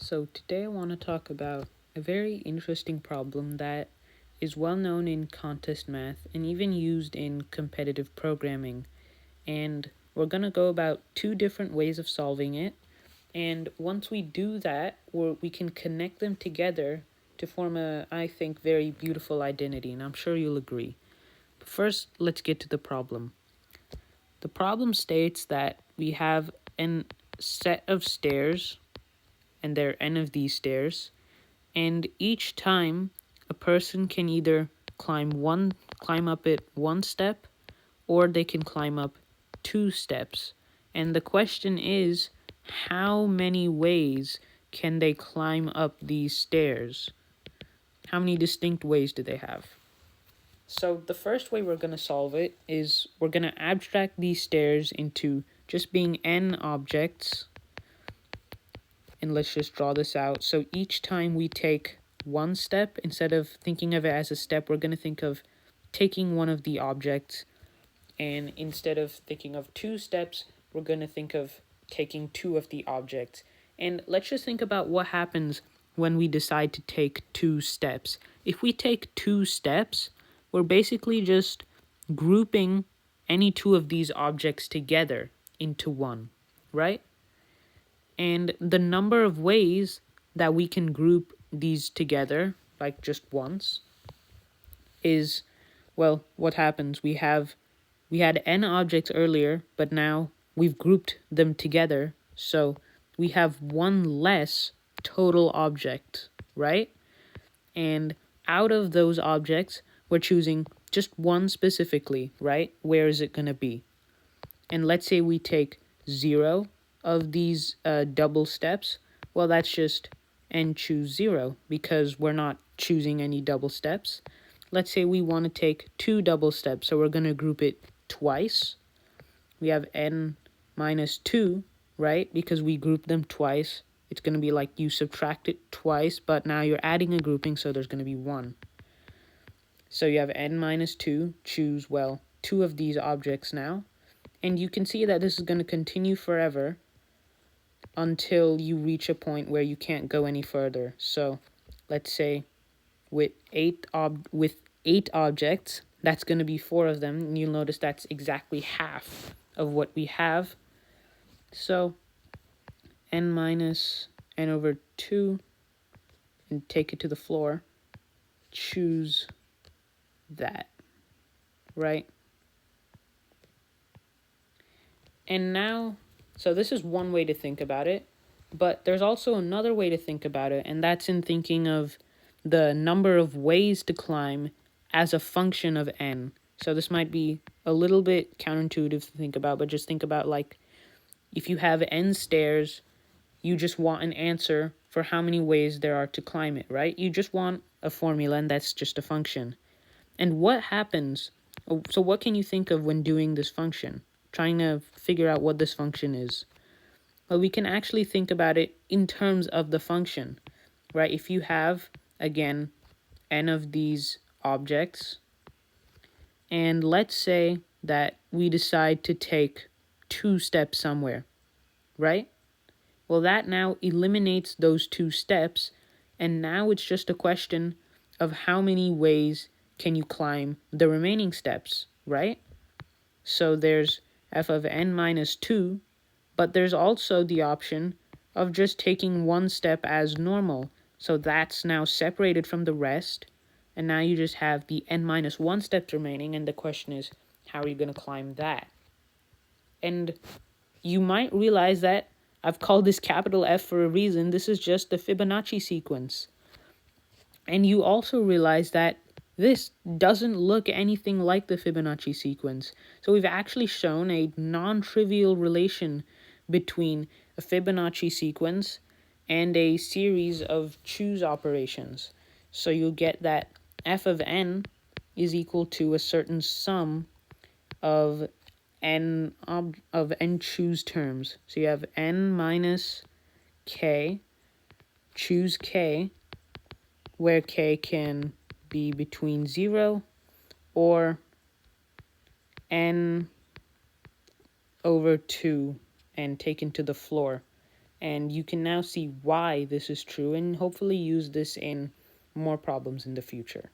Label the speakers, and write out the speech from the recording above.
Speaker 1: So today I want to talk about a very interesting problem that is well known in contest math and even used in competitive programming. And we're going to go about two different ways of solving it. And once we do that, we can connect them together to form a, I think, very beautiful identity. And I'm sure you'll agree. But first, let's get to the problem. The problem states that we have a set of stairs, and there are n of these stairs, and each time a person can either climb up it one step, or they can climb up two steps. And the question is, how many ways can they climb up these stairs? How many distinct ways do they have? So the first way we're going to solve it is we're going to abstract these stairs into just being n objects. And let's just draw this out. So each time we take one step, instead of thinking of it as a step, we're going to think of taking one of the objects. And instead of thinking of two steps, we're going to think of taking two of the objects. And let's just think about what happens when we decide to take two steps. If we take two steps, we're basically just grouping any two of these objects together into one, right? And the number of ways that we can group these together, like just once, is, well, what happens? We had n objects earlier, but now we've grouped them together, so we have one less total object, right? And out of those objects, we're choosing just one specifically, right? Where is it going to be? And let's say we take 0 of these double steps. Well, that's just n choose 0 because we're not choosing any double steps. Let's say we want to take 2 double steps, so we're going to group it twice. We have n minus 2, right? Because we grouped them twice. It's going to be like you subtract it twice, but now you're adding a grouping, so there's going to be 1. So you have n minus 2, choose, well, 2 of these objects now. And you can see that this is going to continue forever until you reach a point where you can't go any further. So let's say with 8 objects, that's going to be 4 of them. And you'll notice that's exactly half of what we have. So n minus n over 2, and take it to the floor. Choose that, right? And now, so this is one way to think about it, but there's also another way to think about it, and that's in thinking of the number of ways to climb as a function of n. So this might be a little bit counterintuitive to think about, but just think about, like, if you have n stairs, you just want an answer for how many ways there are to climb it, right? You just want a formula, and that's just a function. And what happens? So what can you think of when doing this function? Trying to figure out what this function is. Well, we can actually think about it in terms of the function, right? If you have, again, n of these objects, and let's say that we decide to take 2 steps somewhere, right? Well, that now eliminates those 2 steps, and now it's just a question of how many ways can you climb the remaining steps, right? So there's f of n minus 2, but there's also the option of just taking one step as normal. So that's now separated from the rest, and now you just have the n minus 1 steps remaining, and the question is, how are you going to climb that? And you might realize that I've called this capital F for a reason. This is just the Fibonacci sequence. And you also realize that this doesn't look anything like the Fibonacci sequence. So we've actually shown a non-trivial relation between a Fibonacci sequence and a series of choose operations. So you'll get that f of n is equal to a certain sum of n choose terms. So you have n minus k, choose k, where k can be between 0 or n over 2 and taken to the floor. And you can now see why this is true and hopefully use this in more problems in the future.